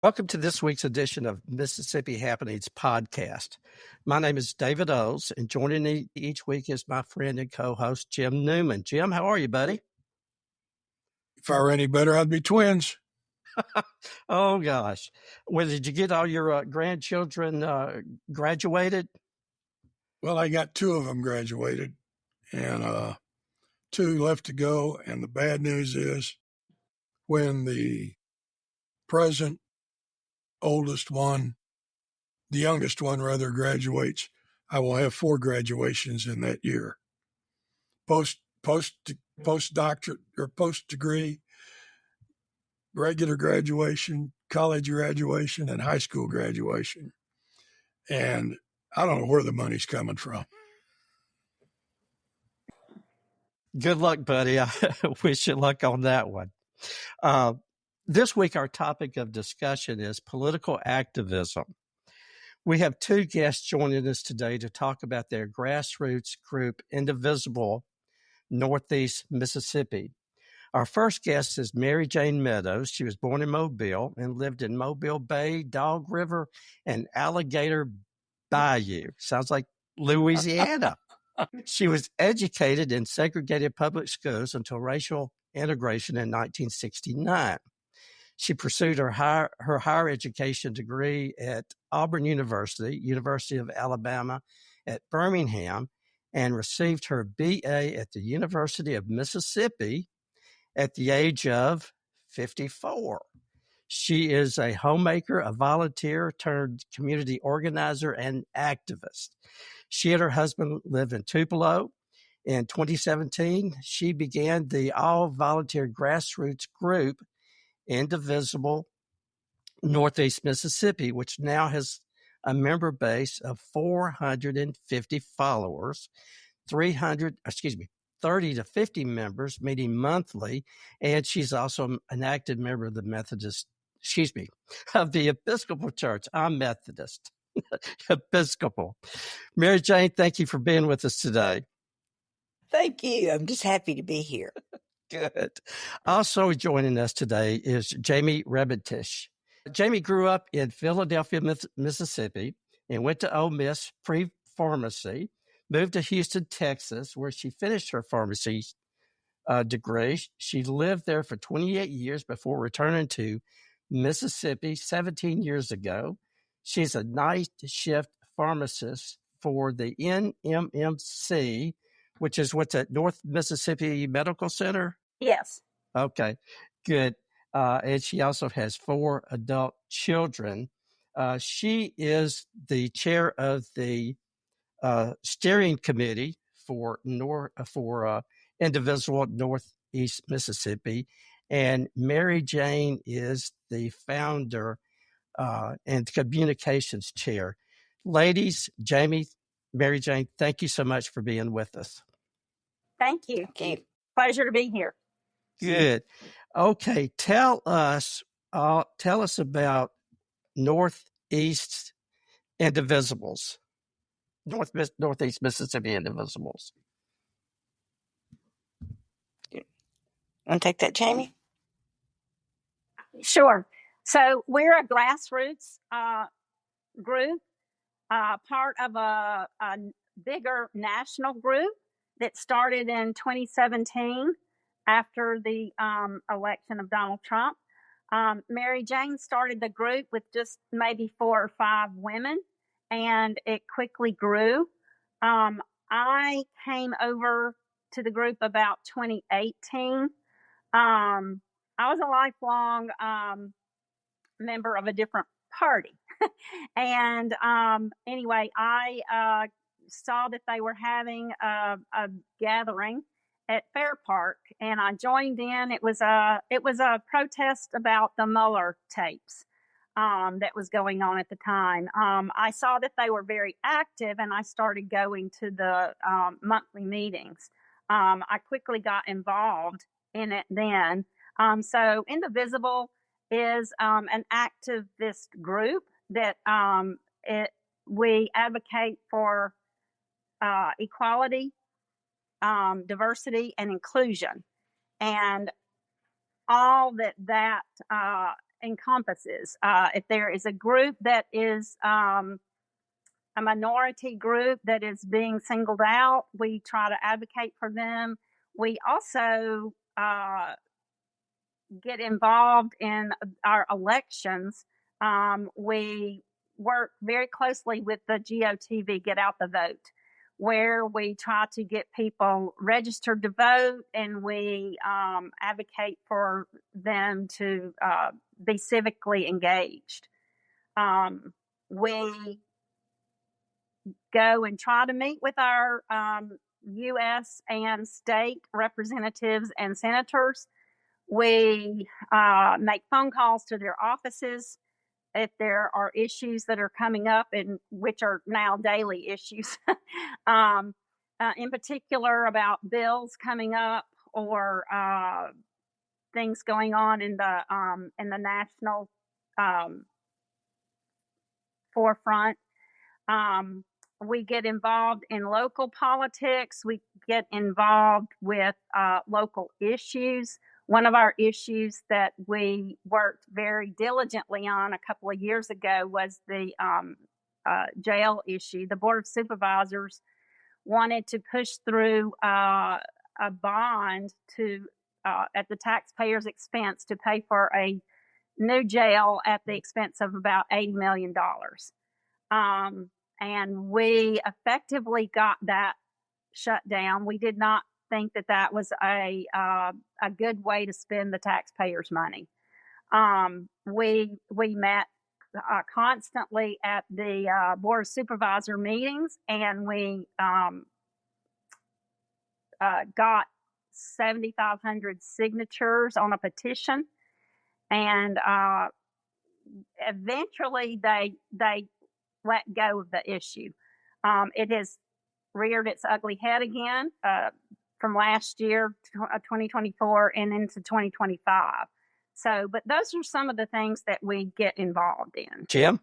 Welcome to this week's edition of Mississippi Happenings podcast. My name is David Owes, and joining me each week is my friend and co-host, Jim Newman. Jim, how are you, buddy? If I were any better, I'd be twins. Oh, gosh. Well, did you get all your grandchildren graduated? Well, I got two of them graduated, and two left to go. And the bad news is when the present oldest one, the youngest one rather, graduates, I will have 4 graduations in that year. Postdoctorate or post-degree, regular graduation, college graduation, and high school graduation. And I don't know where the money's coming from. Good luck, buddy. I wish you luck on that one. This week, our topic of discussion is political activism. We have 2 guests joining us today to talk about their grassroots group, Indivisible Northeast Mississippi. Our first guest is Mary Jane Meadows. She was born in Mobile and lived in Mobile Bay, Dog River, and Alligator Bayou. Sounds like Louisiana. She was educated in segregated public schools until racial integration in 1969. She pursued her higher education degree at Auburn University, University of Alabama at Birmingham, and received her BA at the University of Mississippi at the age of 54. She is a homemaker, a volunteer turned community organizer, and activist. She and her husband live in Tupelo. In 2017, she began the all-volunteer grassroots group, Indivisible Northeast Mississippi, which now has a member base of 450 followers, 30 to 50 members meeting monthly, and she's also an active member of the of the Episcopal Church. I'm Methodist. Episcopal. Mary Jane, thank you for being with us today. Thank you. I'm just happy to be here. Good. Also joining us today is Jamie Rebentisch. Jamie grew up in Philadelphia, Mississippi, and went to Ole Miss pre-pharmacy, moved to Houston, Texas, where she finished her pharmacy degree. She lived there for 28 years before returning to Mississippi 17 years ago. She's a night shift pharmacist for the NMMC, which is what's at North Mississippi Medical Center? Yes. Okay, good. And she also has 4 adult children. She is the chair of the steering committee for Indivisible Northeast Mississippi. And Mary Jane is the founder and communications chair. Ladies, Jamie, Mary Jane, thank you so much for being with us. Thank you. Thank you. Pleasure to be here. Good. Okay, tell us about Northeast Indivisibles, Northeast Mississippi Indivisibles. Want to take that, Jamie? Sure. So we're a grassroots group, part of a bigger national group that started in 2017 after the election of Donald Trump. Mary Jane started the group with just maybe 4 or 5 women, and it quickly grew. I came over to the group about 2018. I was a lifelong member of a different party. And anyway, I saw that they were having a gathering at Fair Park, and I joined in. It was a protest about the Mueller tapes that was going on at the time. I saw that they were very active, and I started going to the monthly meetings. I quickly got involved in it then. So Indivisible is an activist group that we advocate for equality, diversity, and inclusion, and all that encompasses. If there is a group that is a minority group that is being singled out, we try to advocate for them. We also get involved in our elections. We work very closely with the GOTV, Get Out the Vote, where we try to get people registered to vote, and we advocate for them to be civically engaged. We go and try to meet with our U.S. and state representatives and senators. We make phone calls to their offices if there are issues that are coming up, and which are now daily issues, in particular about bills coming up or things going on in the national forefront. We get involved in local politics. We get involved with local issues. One of our issues that we worked very diligently on a couple of years ago was the jail issue. The Board of Supervisors wanted to push through a bond to at the taxpayer's expense to pay for a new jail at the expense of about $80 million. And we effectively got that shut down. We did not think that was a good way to spend the taxpayers' money. We met constantly at the Board of Supervisor meetings, and we got 7,500 signatures on a petition, and eventually they let go of the issue. It has reared its ugly head again from last year, 2024, and into 2025. So, but those are some of the things that we get involved in. Jim?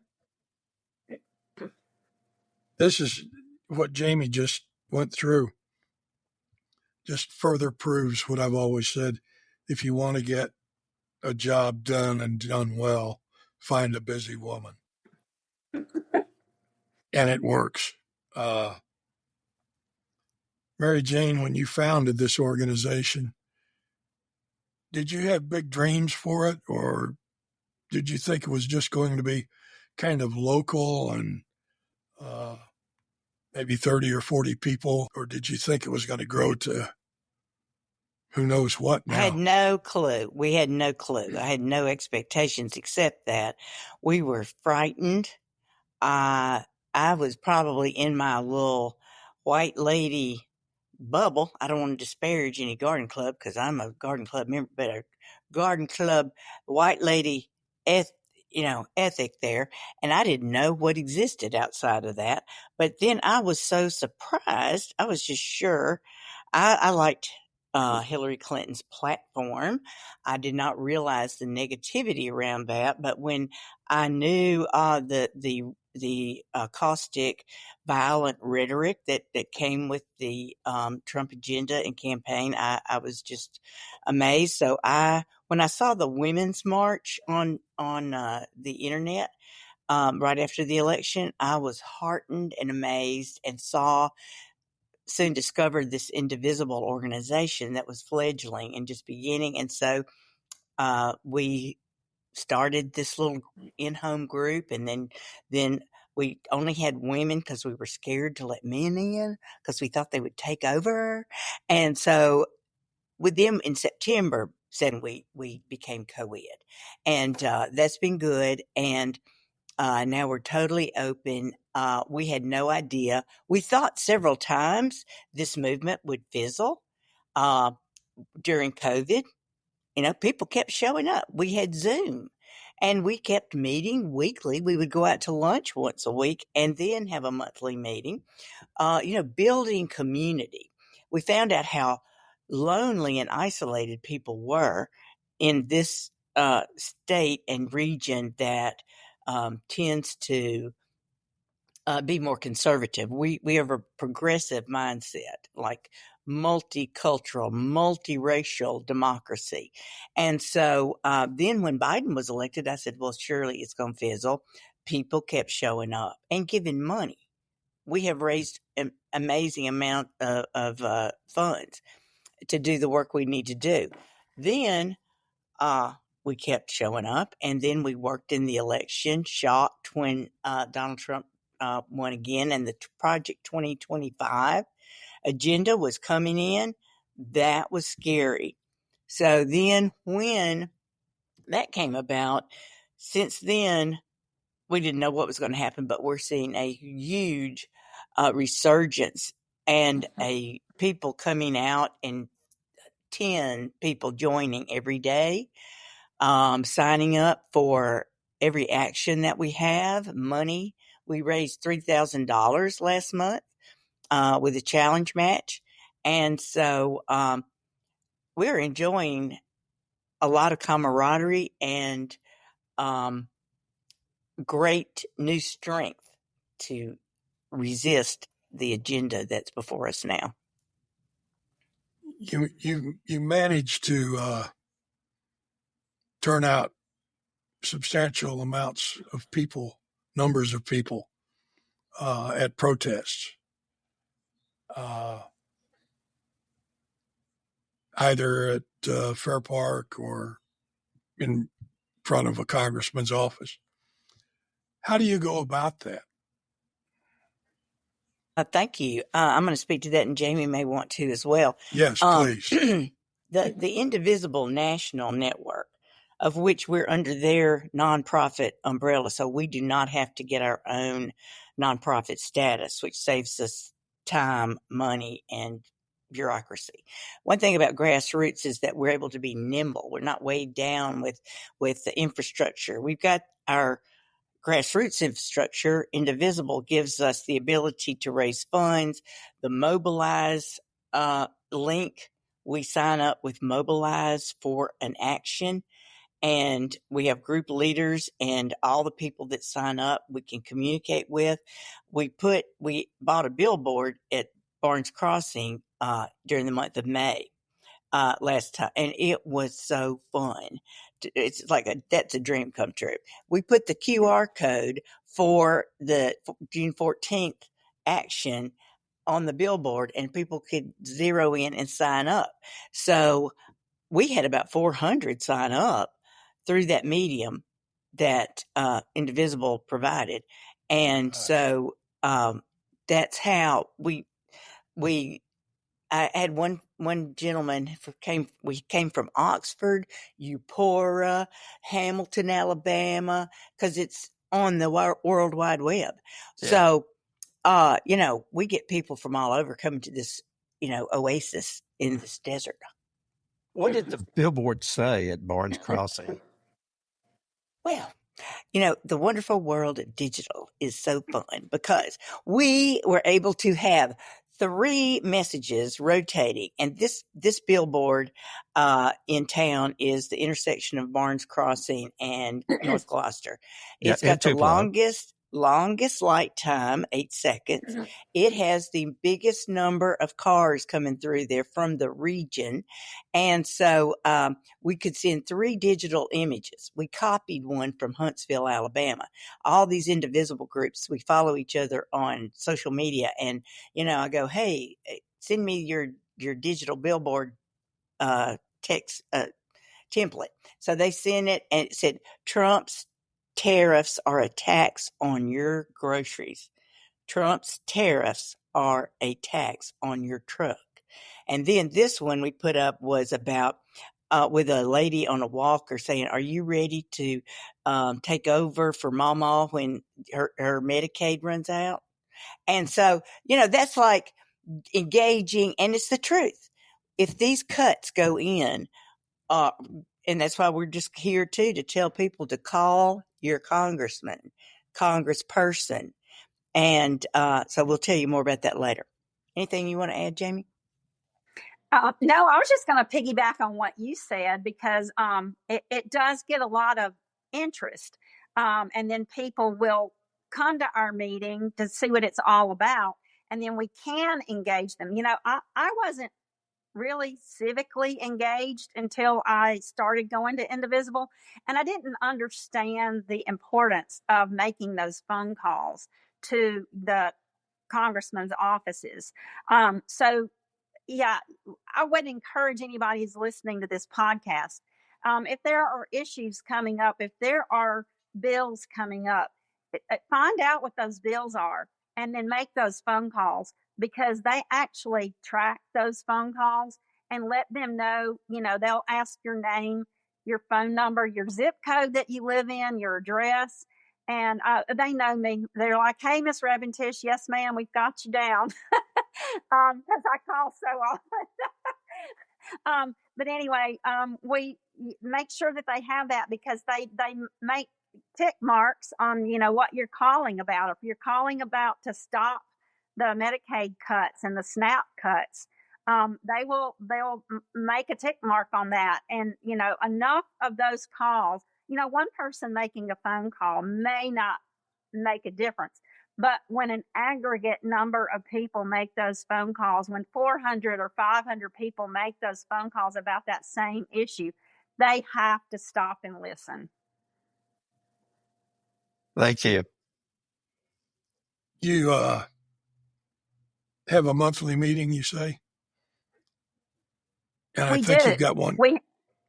This is what Jamie just went through. Just further proves what I've always said. If you want to get a job done and done well, find a busy woman. And it works. Mary Jane, when you founded this organization, did you have big dreams for it, or did you think it was just going to be kind of local and maybe 30 or 40 people, or did you think it was going to grow to who knows what now? I had no clue. We had no clue. I had no expectations except that we were frightened. I was probably in my little white lady bubble. I don't want to disparage any garden club because I'm a garden club member, but a garden club white lady ethic there, and I didn't know what existed outside of that. But then I was so surprised. I was just sure. I liked Hillary Clinton's platform. I did not realize the negativity around that, but when I knew the caustic, violent rhetoric that came with the Trump agenda and campaign, I was just amazed. So when I saw the Women's March on the internet right after the election, I was heartened and amazed, and soon discovered this Indivisible organization that was fledgling and just beginning. And so we started this little in-home group, and then we only had women because we were scared to let men in because we thought they would take over. And so with them in September, we became co-ed, and that's been good. And now we're totally open. We had no idea. We thought several times this movement would fizzle during COVID. People kept showing up. We had Zoom, and we kept meeting weekly. We would go out to lunch once a week and then have a monthly meeting, building community. We found out how lonely and isolated people were in this state and region, that tends to be more conservative. We have a progressive mindset, like multicultural, multiracial democracy. And so then when Biden was elected, I said, well, surely it's going to fizzle. People kept showing up and giving money. We have raised an amazing amount of funds to do the work we need to do. Then we kept showing up, and then we worked in the election, shocked when Donald Trump won again, and the Project 2025 agenda was coming in. That was scary. So then when that came about, since then, we didn't know what was going to happen, but we're seeing a huge resurgence and people coming out, and 10 people joining every day, signing up for every action that we have. Money, we raised $3,000 last month with a challenge match. And so we're enjoying a lot of camaraderie and great new strength to resist the agenda that's before us now. You managed to turn out substantial amounts of people, numbers of people at protests, either at Fair Park or in front of a congressman's office. How do you go about that? Thank you. I'm going to speak to that, and Jamie may want to as well. Yes, please. The Indivisible National Network, of which we're under their nonprofit umbrella, so we do not have to get our own nonprofit status, which saves us time, money, and bureaucracy. One thing about Grassroots is that we're able to be nimble. We're not weighed down with the infrastructure. We've got our Grassroots infrastructure. Indivisible gives us the ability to raise funds. The Mobilize link, we sign up with Mobilize for an action, and we have group leaders and all the people that sign up we can communicate with. We bought a billboard at Barnes Crossing during the month of May last time, and it was so fun. It's like that's a dream come true. We put the QR code for the June 14th action on the billboard, and people could zero in and sign up. So we had about 400 sign up through that medium that Indivisible provided. And so that's how I had one gentleman we came from Oxford, Eupora, Hamilton, Alabama, because it's on the World Wide Web. Yeah. So, we get people from all over coming to this, oasis in this desert. What did the billboard say at Barnes Crossing? Well, the wonderful world of digital is so fun because we were able to have 3 messages rotating, and this billboard in town is the intersection of Barnes Crossing and North Gloucester. It's got the longest light time, 8 seconds. Mm-hmm. It has the biggest number of cars coming through there from the region. And so we could send 3 digital images. We copied one from Huntsville, Alabama. All these Indivisible groups, we follow each other on social media. And, I go, hey, send me your digital billboard text template. So they sent it, and it said, Trump's tariffs are a tax on your groceries. Trump's tariffs are a tax on your truck. And then this one we put up was about with a lady on a walker saying, are you ready to take over for Mama when her Medicaid runs out? And so, that's like engaging, and it's the truth. If these cuts go in, and that's why we're just here too, to tell people to call your congressman, congressperson. And so we'll tell you more about that later. Anything you want to add, Jamie? No, I was just going to piggyback on what you said because it does get a lot of interest. And then people will come to our meeting to see what it's all about. And then we can engage them. I wasn't really civically engaged until I started going to Indivisible, and I didn't understand the importance of making those phone calls to the congressman's offices. So yeah, I would encourage anybody who's listening to this podcast, if there are issues coming up, if there are bills coming up, find out what those bills are and then make those phone calls, because they actually track those phone calls and let them know. They'll ask your name, your phone number, your zip code that you live in, your address. And they know me. They're like, "Hey, Miss Rebentisch, yes, ma'am, we've got you down." Because I call so often. But anyway, we make sure that they have that, because they make tick marks on what you're calling about. If you're calling about to stop the Medicaid cuts and the SNAP cuts, they'll make a tick mark on that. And enough of those calls. One person making a phone call may not make a difference. But when an aggregate number of people make those phone calls, when 400 or 500 people make those phone calls about that same issue, they have to stop and listen. Thank you. You have a monthly meeting, you say? And I think you've got one.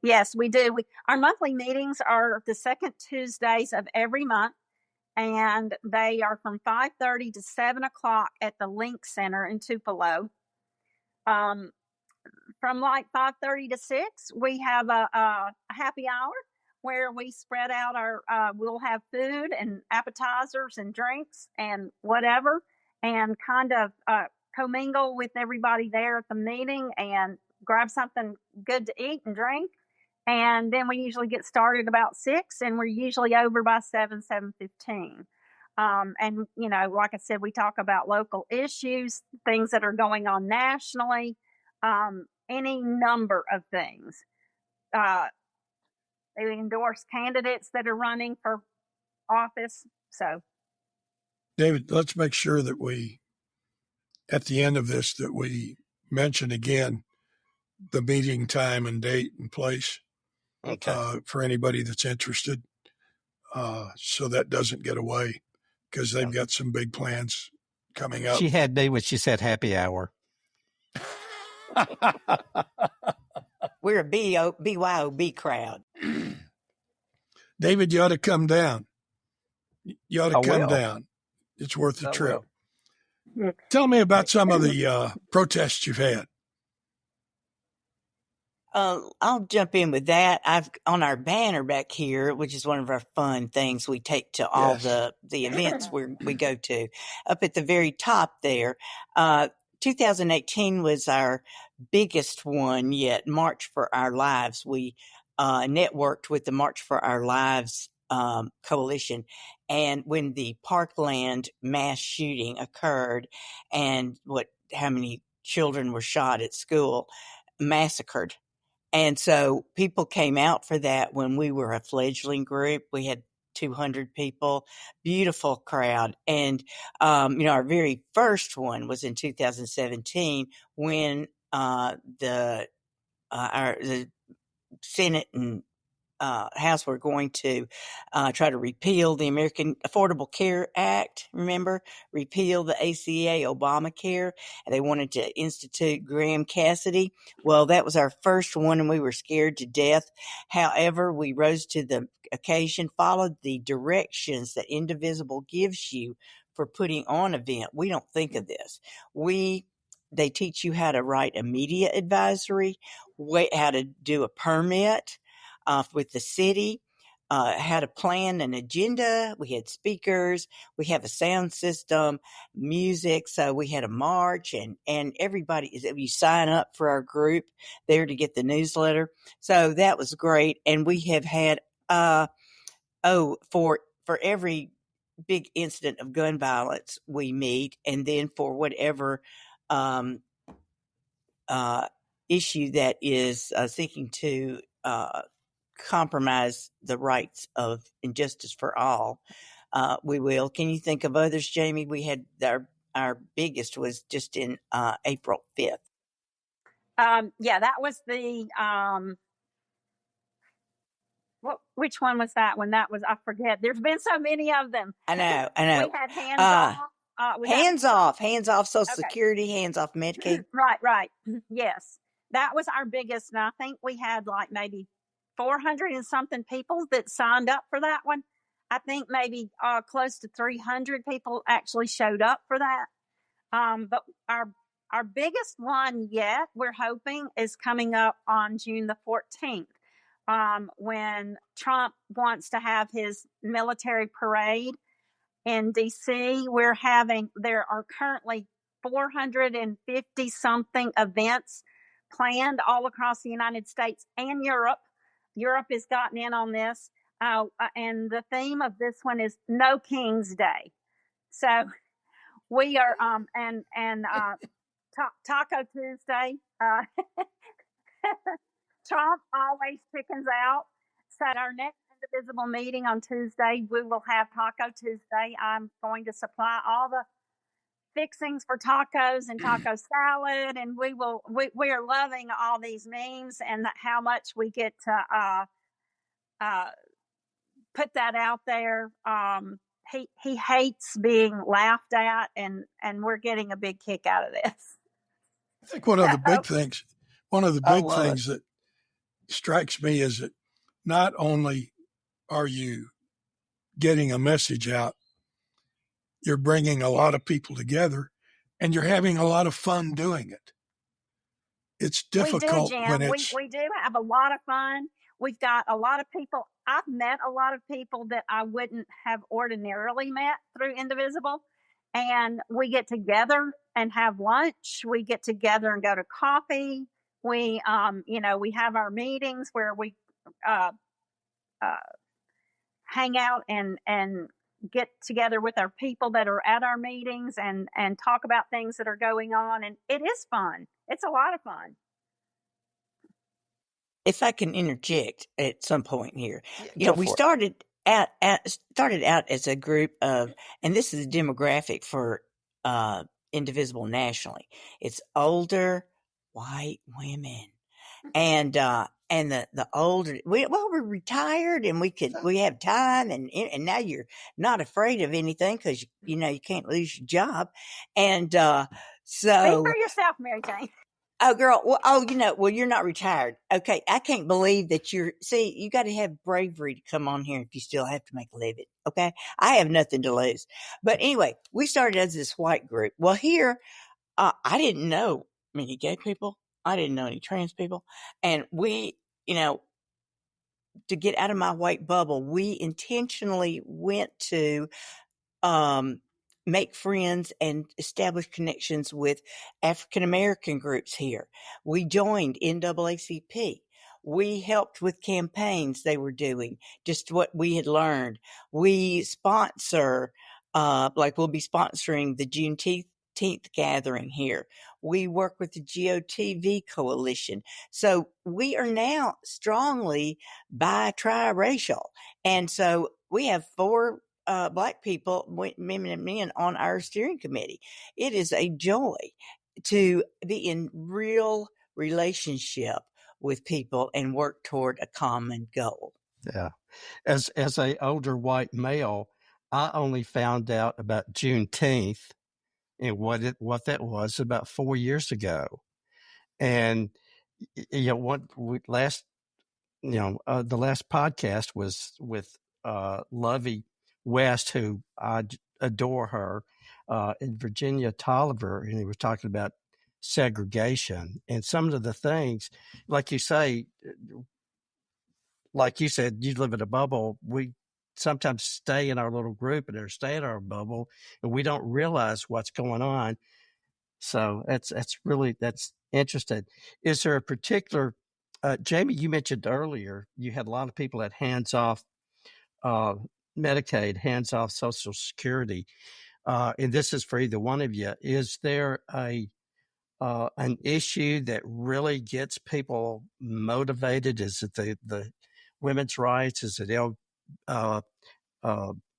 Yes, we do. Our monthly meetings are the second Tuesdays of every month, and they are from 5:30 to 7 o'clock at the Link Center in Tupelo. From like 5:30 to 6, we have a happy hour where we spread out we'll have food and appetizers and drinks and whatever, and kind of commingle with everybody there at the meeting and grab something good to eat and drink. And then we usually get started about 6, and we're usually over by 7:15. And like I said, we talk about local issues, things that are going on nationally, any number of things. They endorse candidates that are running for office. So, David, let's make sure that we, at the end of this, that we mention again the meeting time and date and place. Okay. For anybody that's interested, so that doesn't get away, because they've got some big plans coming up. She had me when she said happy hour. We're a BYOB crowd. David, you ought to come down. You ought to come will. down. It's worth the I trip. will. Tell me about some of the protests you've had. I'll jump in with that. I've on our banner back here, which is one of our fun things we take to all the events we go to. Up at the very top there, 2018 was our biggest one yet. March for Our Lives. We networked with the March for Our Lives coalition, and when the Parkland mass shooting occurred, and how many children were shot at school, massacred. And so people came out for that when we were a fledgling group. We had 200 people, beautiful crowd. And, our very first one was in 2017 when the Senate and House were going to try to repeal the American Affordable Care Act. Remember, repeal the ACA, Obamacare, and they wanted to institute Graham Cassidy. Well, that was our first one, and we were scared to death. However, we rose to the occasion, followed the directions that Indivisible gives you for putting on an event. We don't think of this. They teach you how to write a media advisory, how to do a permit with the city, how to plan an agenda. We had speakers. We have a sound system, music. So we had a march, and everybody, you sign up for our group there to get the newsletter. So that was great. And we have had, for every big incident of gun violence, we meet. And then for whatever issue that is seeking to compromise the rights of injustice for all, we will. Can you think of others, Jamie? We had our biggest was just in April 5th. Yeah, that was the which one was that one? That was, I forget. There's been so many of them. I know. We had hands off. Hands off Social Okay. Security, hands off Medicaid. Right. Yes. That was our biggest. And I think we had like maybe 400 and something people that signed up for that one. I think maybe close to 300 people actually showed up for that. But our biggest one yet, we're hoping, is coming up on June the 14th. When Trump wants to have his military parade in DC. There are currently 450 something events planned all across the United States and Europe. Europe has gotten in on this. And the theme of this one is No King's Day. So we are, Taco Tuesday. Trump always chickens out. So at our next Indivisible meeting on Tuesday, we will have Taco Tuesday. I'm going to supply all the fixings for tacos and taco salad, and we are loving all these memes and how much we get to put that out there. He hates being laughed at, and we're getting a big kick out of this. I think one of the big things that strikes me is that not only are you getting a message out, you're bringing a lot of people together, and you're having a lot of fun doing it. It's difficult when it's... We do have a lot of fun. We've got a lot of people. I've met a lot of people that I wouldn't have ordinarily met through Indivisible. And we get together and have lunch. We get together and go to coffee. We, we have our meetings where we hang out and get together with our people that are at our meetings and talk about things that are going on. And it is fun. It's a lot of fun. If I can interject at some point here, we started out as a group of, and this is a demographic for Indivisible nationally. It's older white women, and the older we're retired and we have time, and now you're not afraid of anything because you can't lose your job, and so speak for yourself, Mary Jane. Oh, girl. Well, you're not retired. Okay. I can't believe that you got to have bravery to come on here if you still have to make a living. Okay. I have nothing to lose. But anyway, we started as this white group. Well, here, I didn't know many gay people. I didn't know any trans people. And we, to get out of my white bubble, we intentionally went to, make friends and establish connections with African American groups here. We joined NAACP. We helped with campaigns they were doing, just what we had learned. We sponsor, we'll be sponsoring the Juneteenth gathering here. We work with the GOTV coalition. So we are now strongly triracial. And so we have 4 Black people, women and men on our steering committee. It is a joy to be in real relationship with people and work toward a common goal. Yeah. As a older white male, I only found out about Juneteenth and what that was about 4 years ago. And the last podcast was with Lovey West, who I adore her, and Virginia Tolliver, and he was talking about segregation and some of the things, like you said, you live in a bubble. We sometimes stay in our little group or stay in our bubble, and we don't realize what's going on. So that's interesting. Is there a particular, Jamie, you mentioned earlier, you had a lot of people at hands off Medicaid, hands off Social Security, and this is for either one of you. Is there an issue that really gets people motivated? Is it women's rights? Is it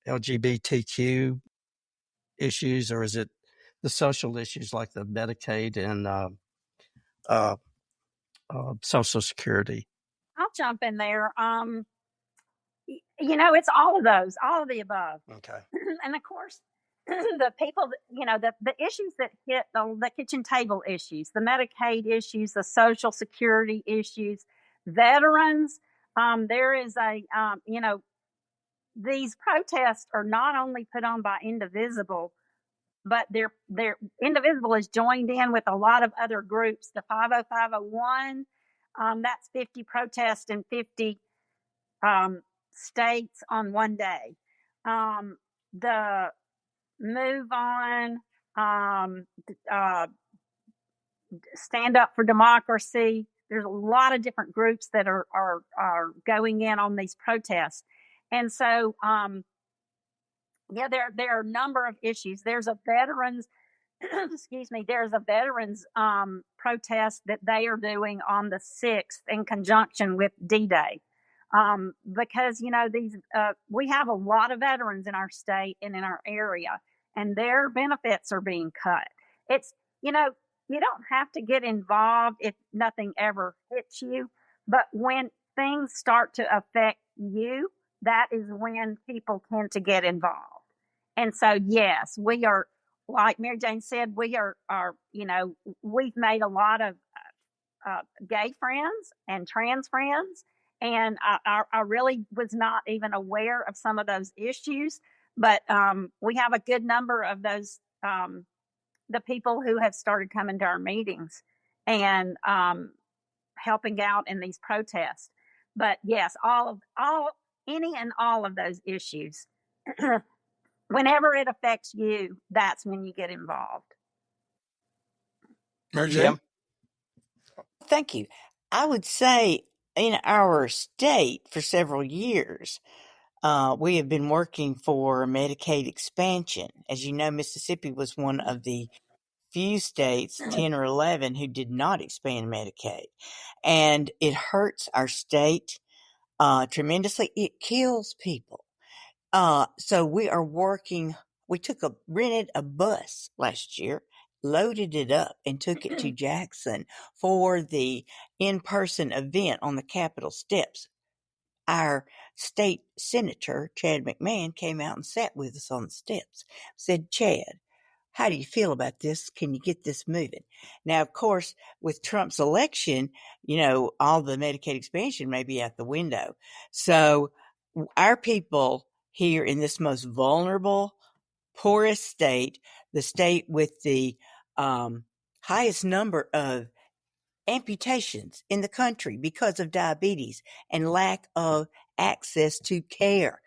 LGBTQ issues, or is it the social issues like the Medicaid and Social Security? I'll jump in there. It's all of those, all of the above. Okay. And of course, the people, the issues that hit the kitchen table issues, the Medicaid issues, the Social Security issues, veterans. There is these protests are not only put on by Indivisible, but they're Indivisible is joined in with a lot of other groups. The 50501, that's 50 protests in 50 states on one day. The Move On, Stand Up for Democracy. There's a lot of different groups that are going in on these protests, and so there are a number of issues. There's a veterans excuse me, there's a veterans protest that they are doing on the 6th in conjunction with D-Day. Because, these we have a lot of veterans in our state and in our area, and their benefits are being cut. It's, you don't have to get involved if nothing ever hits you, but when things start to affect you, that is when people tend to get involved. And so, yes, we are, like Mary Jane said, we are we've made a lot of gay friends and trans friends. And I really was not even aware of some of those issues, but we have a good number of those, the people who have started coming to our meetings and helping out in these protests. But yes, any and all of those issues. Whenever it affects you, that's when you get involved. Mary Jane? Thank you. I would say in our state for several years, we have been working for Medicaid expansion. As you know, Mississippi was one of the few states, 10 or 11, who did not expand Medicaid. And it hurts our state tremendously. It kills people. So we are working. We rented a bus last year, loaded it up, and took it to Jackson for the in-person event on the Capitol steps. Our state senator, Chad McMahon, came out and sat with us on the steps. Said, "Chad, how do you feel about this? Can you get this moving?" Now, of course, with Trump's election, all the Medicaid expansion may be out the window. So our people here in this most vulnerable, poorest state, the state with the highest number of amputations in the country because of diabetes and lack of access to care,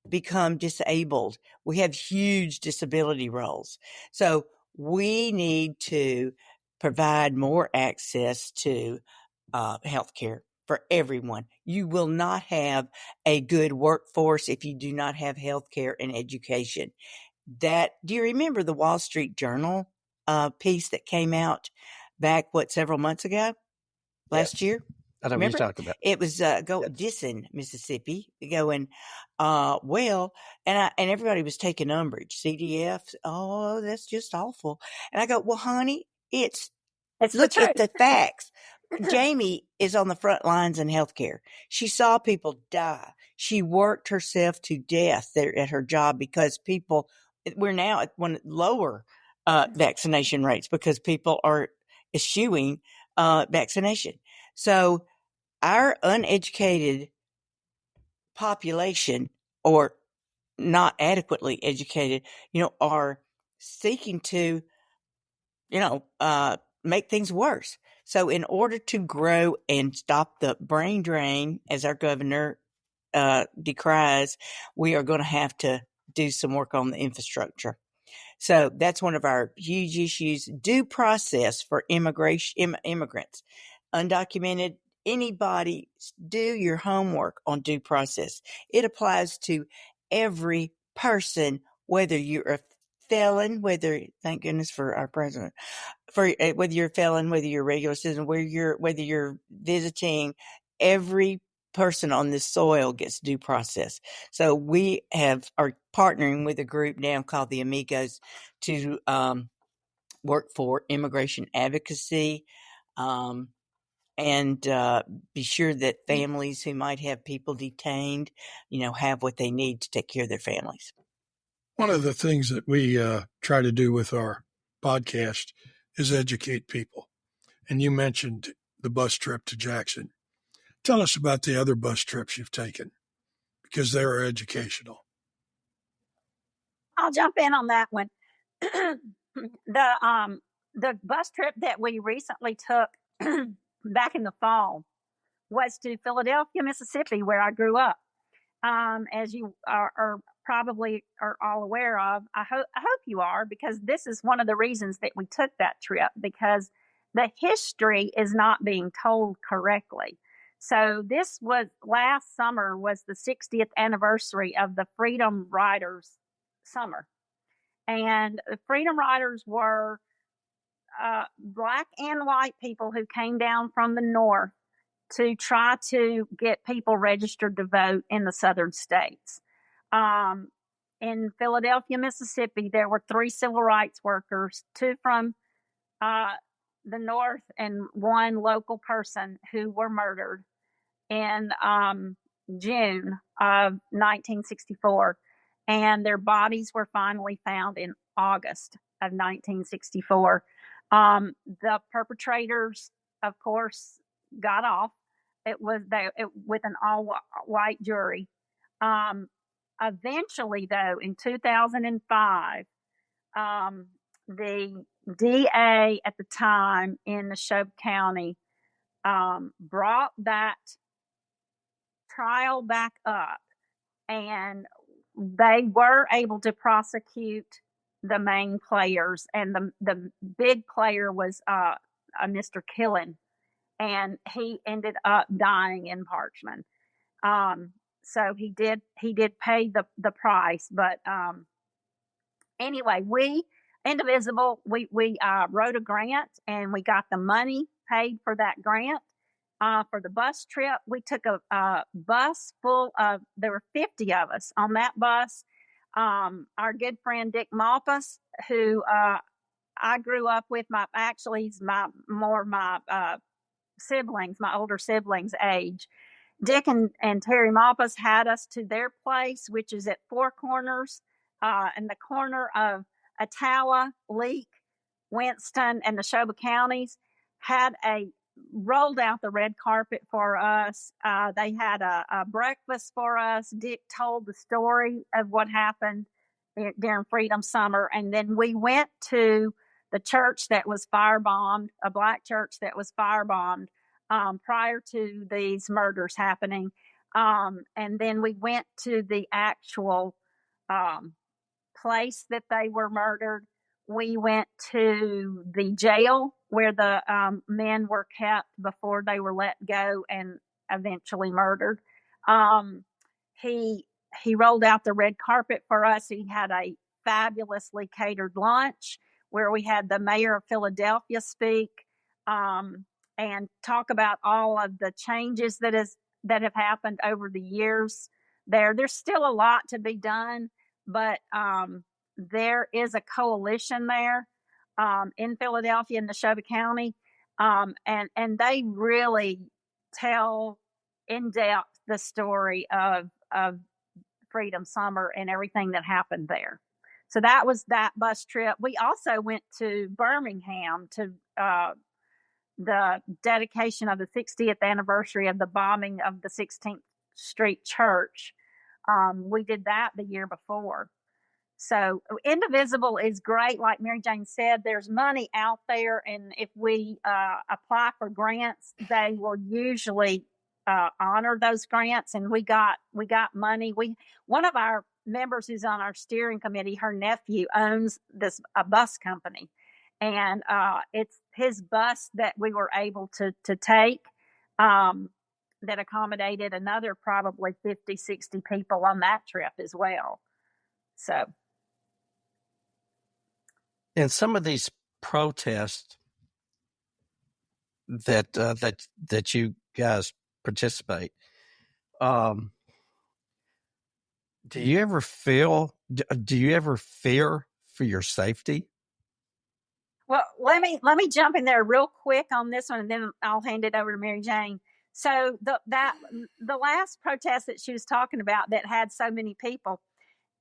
become disabled. We have huge disability rolls. So we need to provide more access to health care for everyone. You will not have a good workforce if you do not have health care and education. Do you remember the Wall Street Journal piece that came out back, several months ago? Last year? I know what you're talking about. It was dissing Mississippi, going, and everybody was taking umbrage. CDF, oh, that's just awful. And I go, well, honey, look at the facts. Jamie is on the front lines in healthcare. She saw people die. She worked herself to death there at her job because we're now at one lower vaccination rates because people are eschewing vaccination. So our uneducated population, or not adequately educated, are seeking to, make things worse. So in order to grow and stop the brain drain, as our governor decries, we are going to have to do some work on the infrastructure. So that's one of our huge issues. Due process for immigrants, undocumented, anybody. Do your homework on due process. It applies to every person, whether you're a felon, thank goodness for our president, whether you're a felon, whether you're a regular citizen, whether you're visiting. Every person on this soil gets due process. So we are partnering with a group now called the Amigos to work for immigration advocacy, and be sure that families who might have people detained, have what they need to take care of their families. One of the things that we try to do with our podcast is educate people. And you mentioned the bus trip to Jackson. Tell us about the other bus trips you've taken, because they are educational. I'll jump in on that one. The bus trip that we recently took back in the fall was to Philadelphia, Mississippi, where I grew up. As you are probably are all aware of, I hope you are, because this is one of the reasons that we took that trip, because the history is not being told correctly. So this was last summer was the 60th anniversary of the Freedom Riders summer. And the Freedom Riders were black and white people who came down from the north to try to get people registered to vote in the southern states. In Philadelphia, Mississippi, there were 3 civil rights workers, 2 from the north and 1 local person who were murdered in June of 1964. And their bodies were finally found in August of 1964. The perpetrators, of course, got off. It was with an all-white jury. Eventually, though, in 2005, the DA at the time in Neshoba County brought that trial back up, and they were able to prosecute the main players, and the big player was Mr. Killen, and he ended up dying in Parchman. So he did pay the price, but anyway, we Indivisible we wrote a grant, and we got the money paid for that grant. For the bus trip, we took a bus full of, there were 50 of us on that bus. Our good friend Dick Malpas, who I grew up with, he's my siblings, my older siblings' age. Dick and Terry Malpas had us to their place, which is at Four Corners, in the corner of Attala, Leake, Winston, and Neshoba counties. Rolled out the red carpet for us. They had a breakfast for us. Dick told the story of what happened during Freedom Summer, and then we went to the church that was firebombed, a black church that was firebombed prior to these murders happening. And then we went to the actual place that they were murdered. We went to the jail where the men were kept before they were let go and eventually murdered. He rolled out the red carpet for us. He had a fabulously catered lunch where we had the mayor of Philadelphia speak and talk about all of the changes that have happened over the years. There's still a lot to be done, but there is a coalition there in Philadelphia and Neshoba County, and they really tell in depth the story of Freedom Summer and everything that happened there. So that was that bus trip. We also went to Birmingham to the dedication of the 60th anniversary of the bombing of the 16th Street Church. We did that the year before. So Indivisible is great. Like Mary Jane said, there's money out there, and if we apply for grants, they will usually honor those grants. And we got money. One of our members who's on our steering committee, her nephew owns a bus company, and it's his bus that we were able to take that accommodated another probably 50, 60 people on that trip as well. So. In some of these protests that you guys participate, Um, do you ever fear for your safety? Well, let me jump in there real quick on this one, and then I'll hand it over to Mary Jane. So the last protest that she was talking about that had so many people,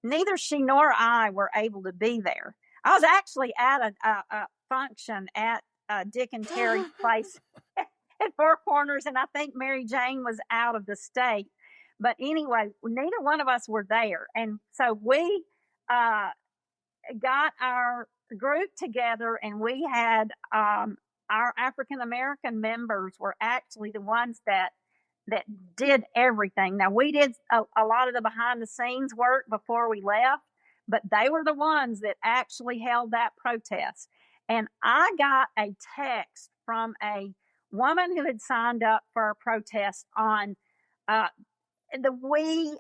neither she nor I were able to be there. I was actually at a function at Dick and Terry's place at Four Corners, and I think Mary Jane was out of the state. But anyway, neither one of us were there, and so we got our group together, and we had our African American members were actually the ones that did everything. Now we did a lot of the behind the scenes work before we left, but they were the ones that actually held that protest. And I got a text from a woman who had signed up for a protest on the wee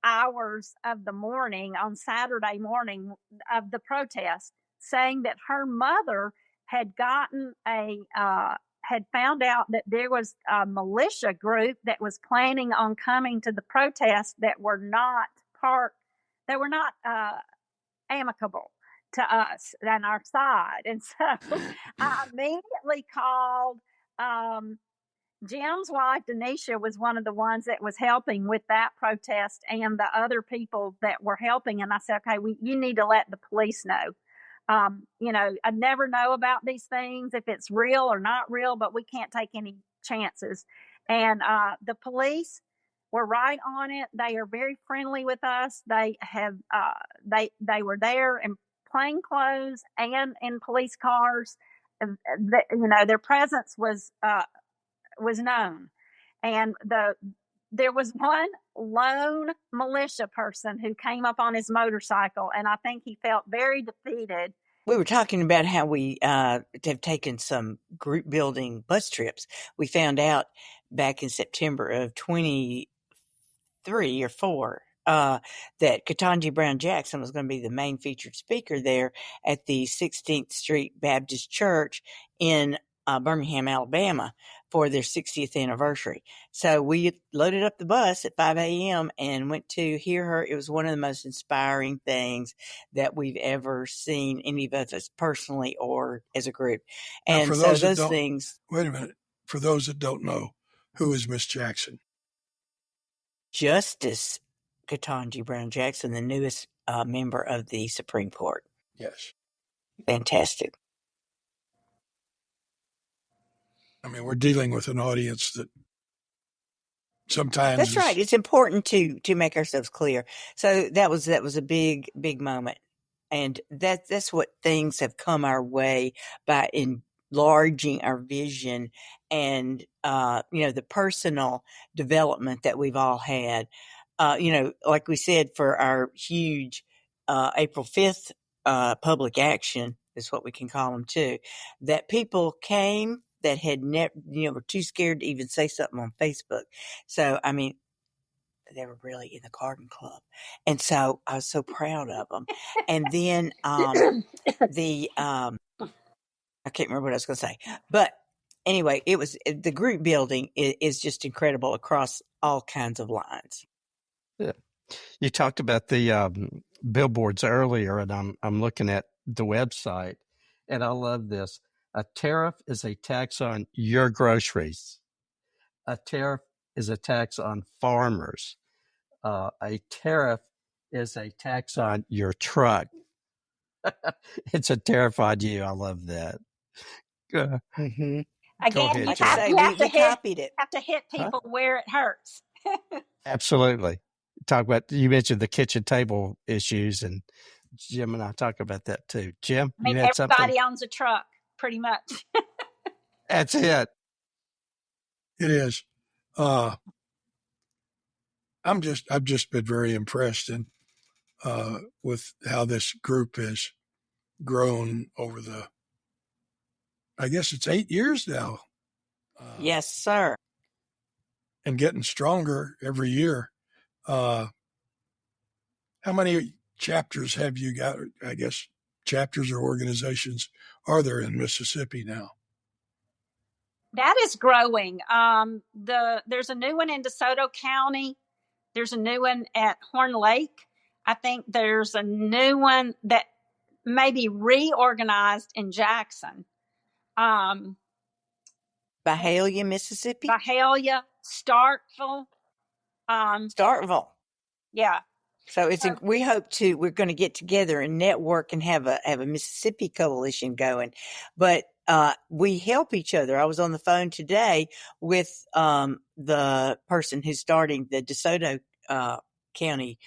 hours of the morning on Saturday morning of the protest, saying that her mother had gotten had found out that there was a militia group that was planning on coming to the protest that were not amicable to us and our side. And so I immediately called Jim's wife, Denisha, was one of the ones that was helping with that protest and the other people that were helping. And I said, okay, you need to let the police know. I never know about these things, if it's real or not real, but we can't take any chances. And the police were right on it. They are very friendly with us. They have they were there in plain clothes and in police cars. Their presence was known. And there was one lone militia person who came up on his motorcycle, and I think he felt very defeated. We were talking about how we have taken some group building bus trips. We found out back in September of 23 or 4 that Ketanji Brown Jackson was going to be the main featured speaker there at the 16th Street Baptist Church in Birmingham, Alabama, for their 60th anniversary. So we loaded up the bus at 5 a.m. and went to hear her. It was one of the most inspiring things that we've ever seen, any of us personally or as a group. And for so those things. Wait a minute. For those that don't know, who is Miss Jackson? Justice Ketanji Brown Jackson, the newest member of the Supreme Court. Yes. Fantastic. I mean, we're dealing with an audience that sometimes. That's right. It's important to make ourselves clear. So that was a big moment, and that's what things have come our way by enlarging our vision and the personal development that we've all had. Like we said, for our huge April 5th public action, is what we can call them too, that people came that had never, were too scared to even say something on Facebook. So, I mean, they were really in the Garden Club. And so I was so proud of them. And then I can't remember what I was going to say. But anyway, the group building is just incredible across all kinds of lines. Yeah. You talked about the billboards earlier, and I'm looking at the website, and I love this. A tariff is a tax on your groceries. A tariff is a tax on farmers. A tariff is a tax on your truck. It's a tariff on you. I love that. Mm-hmm. Again, we copied it. Have to hit people where it hurts. Absolutely. You mentioned the kitchen table issues, and Jim and I talk about that too. Jim, you had something? Everybody owns a truck, pretty much. That's it. It is. I've just been very impressed with how this group has grown over I guess it's 8 years now. Yes, sir. And getting stronger every year. How many chapters have you got? I guess chapters or organizations are there in Mississippi now? That is growing. There's a new one in DeSoto County. There's a new one at Horn Lake. I think there's a new one that may be reorganized in Jackson. Byhalia, Mississippi? Byhalia, Starkville. Starkville. Yeah. So we're going to get together and network and have a Mississippi coalition going, but we help each other. I was on the phone today with the person who's starting the DeSoto County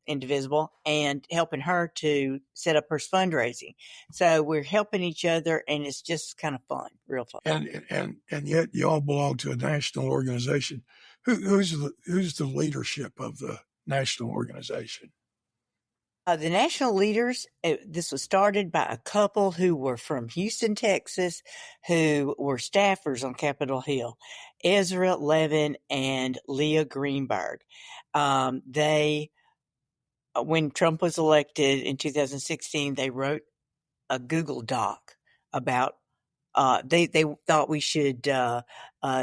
Indivisible and helping her to set up her fundraising. So we're helping each other, and it's just kind of fun, real fun. And yet you all belong to a national organization. Who's the leadership of the national organization? The national leaders, this was started by a couple who were from Houston, Texas, who were staffers on Capitol Hill, Ezra Levin and Leah Greenberg. When Trump was elected in 2016, they wrote a Google Doc about they thought we should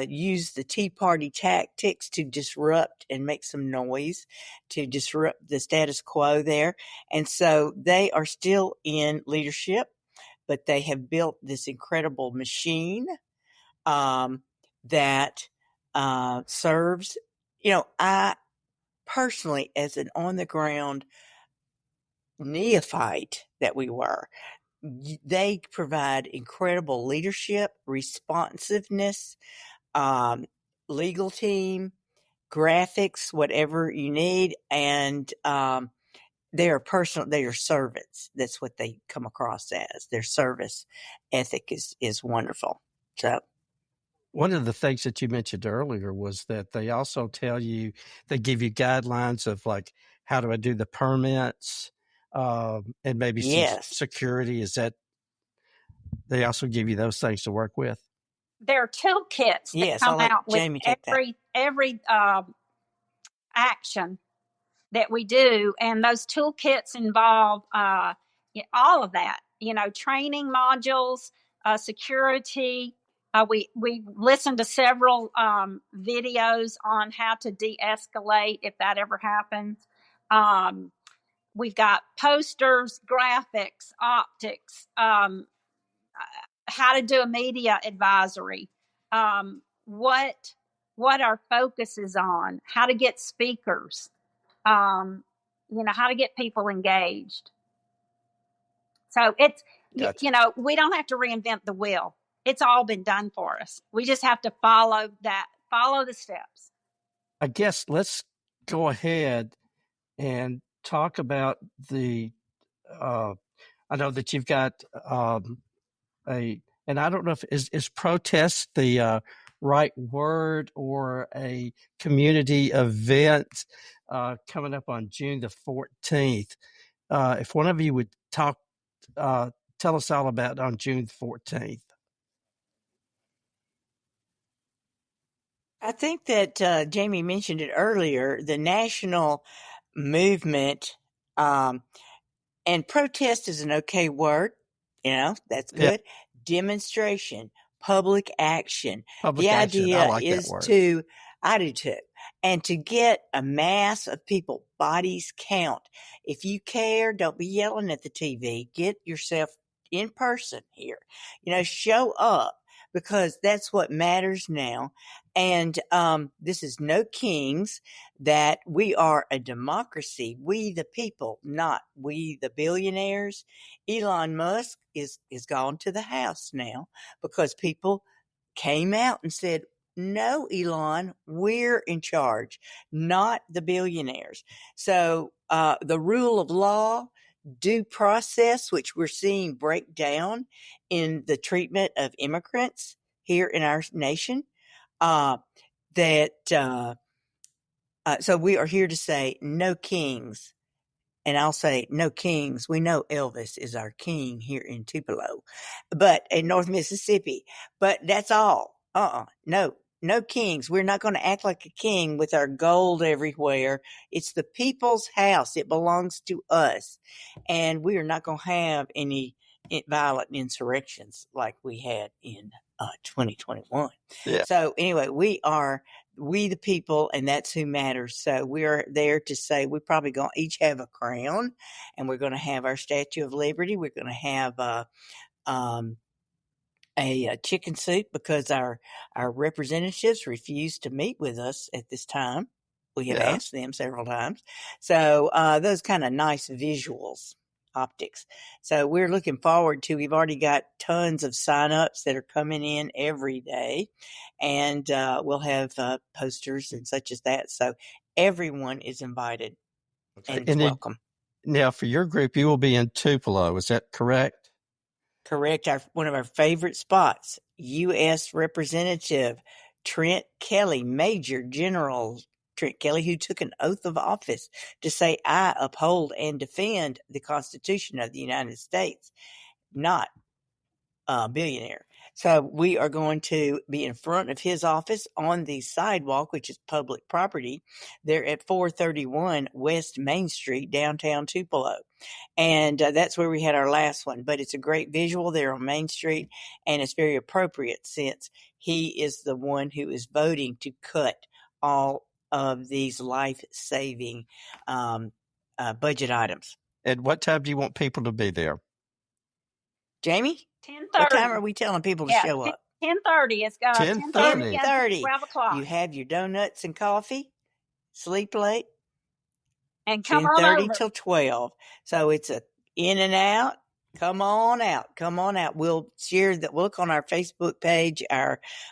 use the Tea Party tactics to disrupt and make some noise, to disrupt the status quo there. And so they are still in leadership, but they have built this incredible machine that serves, I personally, as an on-the-ground neophyte that we were, they provide incredible leadership, responsiveness, legal team, graphics, whatever you need. And they are servants. That's what they come across as. Their service ethic is wonderful. So one of the things that you mentioned earlier was that they also they give you guidelines of like, how do I do the permits, and maybe some security. Is that they also give you those things to work with? There are toolkits that come out with every action that we do, and those toolkits involve all of that. Training modules, security. We listened to several videos on how to de-escalate if that ever happens. We've got posters, graphics, optics, how to do a media advisory, what our focus is on, how to get speakers, how to get people engaged. So it's, we don't have to reinvent the wheel. It's all been done for us. We just have to follow the steps. I guess let's go ahead and talk about I know that you've got and I don't know if is protest the right word, or a community event coming up on June the 14th. If one of you would tell us all about on June 14th. I think that Jamie mentioned it earlier, the national movement, and protest is an okay word, that's good. Yeah. Demonstration, public action. The idea is I do too, and to get a mass of people, bodies count. If you care, don't be yelling at the TV. Get yourself in person here. Show up, because that's what matters now. And this is no kings, that we are a democracy. We the people, not we the billionaires. Elon Musk is gone to the House now because people came out and said, no, Elon, we're in charge, not the billionaires. So the rule of law, due process, which we're seeing break down in the treatment of immigrants here in our nation, so we are here to say no kings. And I'll say no kings. We know Elvis is our king here in Tupelo, but in North Mississippi, but that's all. No kings. We're not going to act like a king with our gold everywhere. It's the people's house. It belongs to us. And we are not going to have any violent insurrections like we had in 2021. Yeah. So anyway, we the people, and that's who matters. So we're there to say we probably going to each have a crown, and we're going to have our Statue of Liberty. We're going to have a chicken soup because our representatives refused to meet with us at this time. We have asked them several times. So those kind of nice visuals, optics. So we're looking forward to, we've already got tons of signups that are coming in every day, and we'll have posters and such as that. So everyone is invited and welcome. Now, for your group, you will be in Tupelo. Is that correct? Correct. One of our favorite spots, U.S. Representative Trent Kelly, Major General Trent Kelly, who took an oath of office to say, I uphold and defend the Constitution of the United States, not a billionaire. So we are going to be in front of his office on the sidewalk, which is public property. They're at 431 West Main Street, downtown Tupelo. And that's where we had our last one. But it's a great visual there on Main Street, and it's very appropriate since he is the one who is voting to cut all of these life-saving budget items. At what time do you want people to be there? Jamie? 10:30. What time are we telling people to show up? 10:30. It's 10:30. 12 o'clock. You have your donuts and coffee, sleep late, and come 10:30 till 12. So it's a in and out. Come on out. Come on out. We'll share that. We'll look on our Facebook page.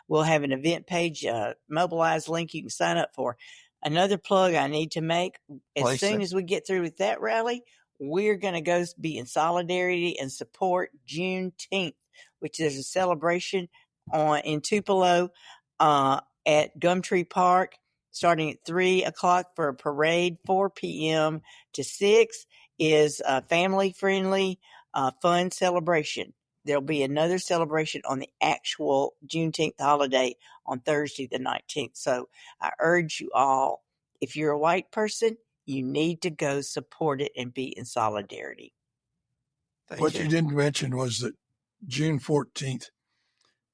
We'll have an event page, Mobilize link you can sign up for. Another plug I need to make. As soon as we get through with that rally, we're going to go be in solidarity and support Juneteenth, which is a celebration in Tupelo at Gumtree Park, starting at 3 o'clock for a parade. 4 p.m. to 6 is a family-friendly, fun celebration. There'll be another celebration on the actual Juneteenth holiday on Thursday the 19th. So I urge you all, if you're a white person, you need to go support it and be in solidarity. What you didn't mention was that June 14th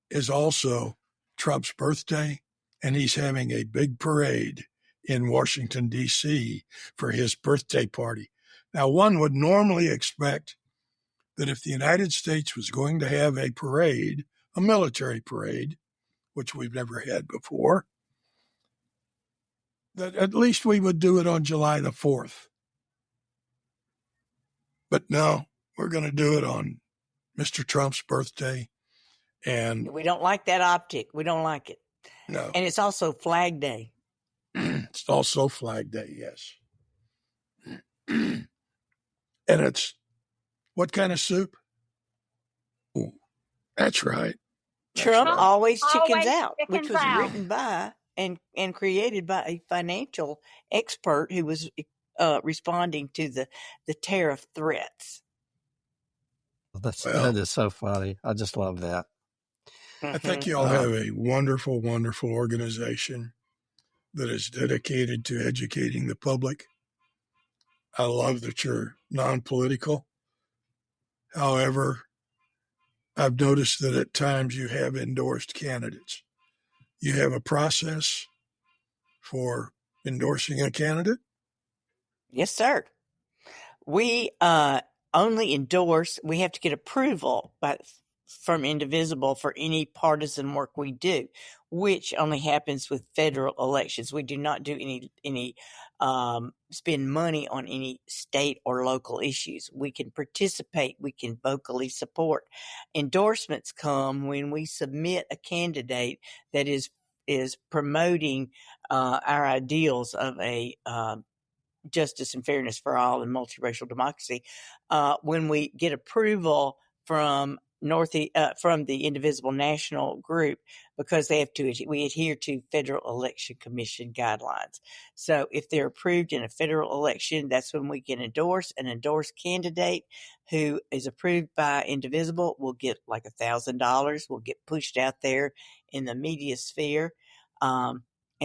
is also Trump's birthday, and he's having a big parade in Washington, D.C. for his birthday party. Now, one would normally expect that if the United States was going to have a parade, a military parade, which we've never had before, that at least we would do it on July the 4th. But no, we're going to do it on Mr. Trump's birthday. And we don't like that optic. We don't like it. No. And it's also Flag Day. It's also Flag Day, yes. And it's what kind of soup? Ooh, that's right. Trump always chickens out, chickens which was out. written by and created by a financial expert who was responding to the tariff threats. That is so funny. I just love that. I think you all have a wonderful, wonderful organization that is dedicated to educating the public. I love that you're non-political. However, I've noticed that at times you have endorsed candidates. You have a process for endorsing a candidate? Yes, sir. We only endorse, we have to get approval from Indivisible for any partisan work we do, which only happens with federal elections. We do not do any spend money on any state or local issues. We can participate. We can vocally support. Endorsements come when we submit a candidate that is promoting our ideals of a justice and fairness for all and multiracial democracy. When we get approval from the Indivisible National Group, because we adhere to Federal Election Commission guidelines. So if they're approved in a federal election, that's when we can endorse. An endorsed candidate who is approved by Indivisible will get like $1,000, will get pushed out there in the media sphere. And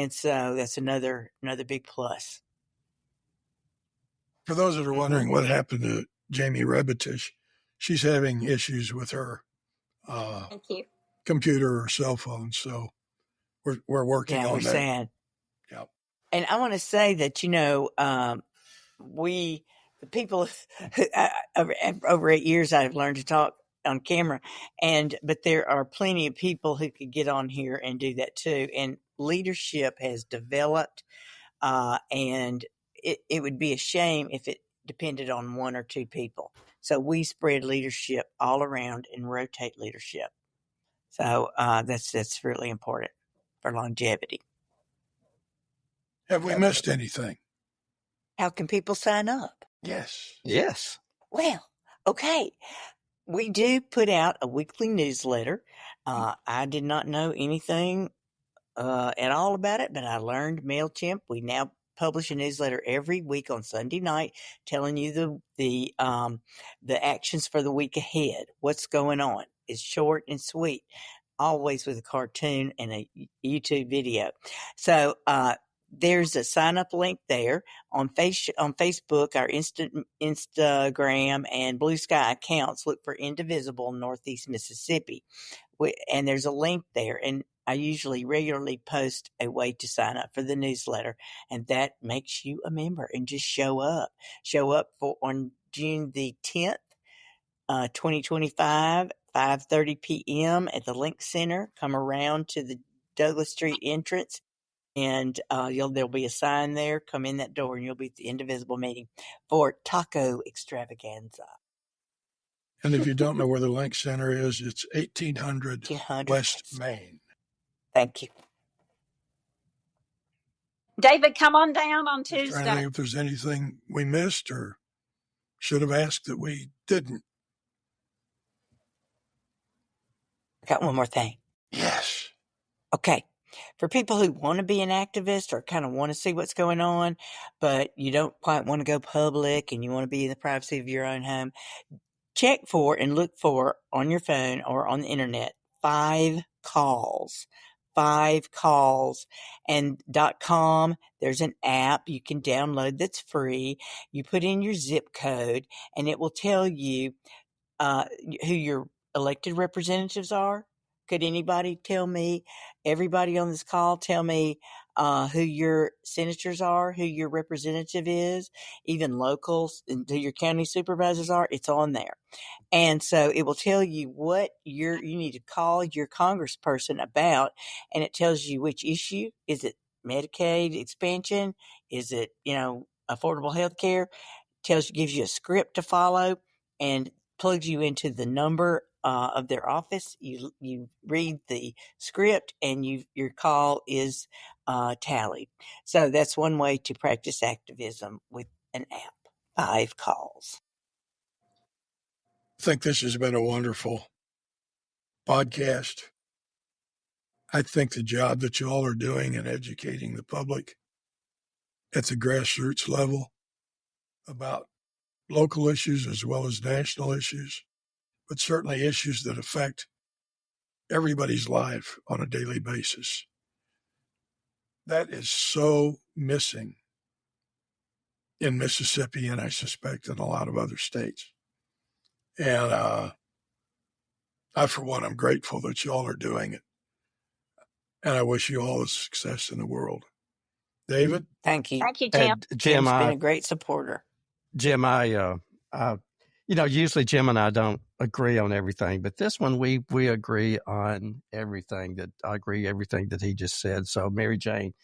so that's another big plus. For those that are wondering what happened to Jamie Rebentisch, she's having issues with her Thank you. computer or cell phone. So we're working on that. Sad. Yeah. And I want to say that, the people over 8 years, I've learned to talk on camera, but there are plenty of people who could get on here and do that too. And leadership has developed, and it would be a shame if it depended on one or two people. So we spread leadership all around and rotate leadership. So that's really important for longevity. Have we missed anything? How can people sign up? Yes. Well, okay. We do put out a weekly newsletter. I did not know anything at all about it, but I learned MailChimp. We now publish a newsletter every week on Sunday night, telling you the actions for the week ahead. What's going on? It's short and sweet, always with a cartoon and a YouTube video. So there's a sign up link there on Facebook, our Instagram and Blue Sky accounts. Look for Indivisible Northeast Mississippi, and there's a link there. And I usually regularly post a way to sign up for the newsletter, and that makes you a member. And just show up. Show up on June the 10th, 2025, 5:30 p.m. at the Link Center. Come around to the Douglas Street entrance, and there'll be a sign there. Come in that door, and you'll be at the Indivisible meeting for Taco Extravaganza. And if you don't know where the Link Center is, it's 1800 West Main. Thank you. David, come on down on Tuesday. Trying to think if there's anything we missed or should have asked that we didn't. I got one more thing. Yes. Okay. For people who want to be an activist or kind of want to see what's going on, but you don't quite want to go public and you want to be in the privacy of your own home, check for and look for on your phone or on the internet 5 calls. 5 calls and .com. There's an app you can download that's free. You put in your zip code and it will tell you who your elected representatives are. Could anybody tell me, everybody on this call, tell me who your senators are, who your representative is, even locals, and who your county supervisors are? It's on there. And so it will tell you what you need to call your congressperson about, and it tells you which issue. Is it Medicaid expansion? Is it, affordable health care? Gives you a script to follow and plugs you into the number of their office. You read the script and your call is tallied. So that's one way to practice activism with an app. 5 calls. I think this has been a wonderful podcast. I think the job that you all are doing in educating the public at the grassroots level about local issues as well as national issues, but certainly issues that affect everybody's life on a daily basis. That is so missing in Mississippi, and I suspect in a lot of other states. And I, for one, I'm grateful that you all are doing it. And I wish you all the success in the world. David? Thank you. Thank you, Jim. Jim's been a great supporter. Jim, usually Jim and I don't agree on everything, but this one we agree on everything. I agree everything that he just said. So Mary Jane,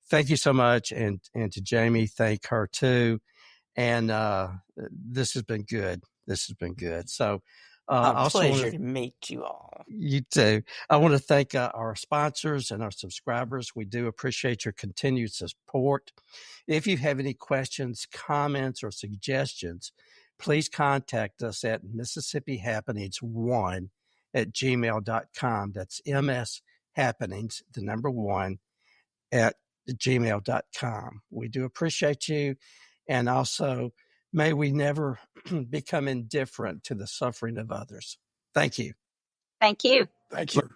thank you so much, and to Jamie, thank her too. And this has been good. So Pleasure to meet you all. You too. I want to thank our sponsors and our subscribers. We do appreciate your continued support. If you have any questions, comments, or suggestions, please contact us at MississippiHappenings1@gmail.com. That's MSHappenings, the number 1, at gmail.com. We do appreciate you. And also, may we never become indifferent to the suffering of others. Thank you. Thank you. Thank you.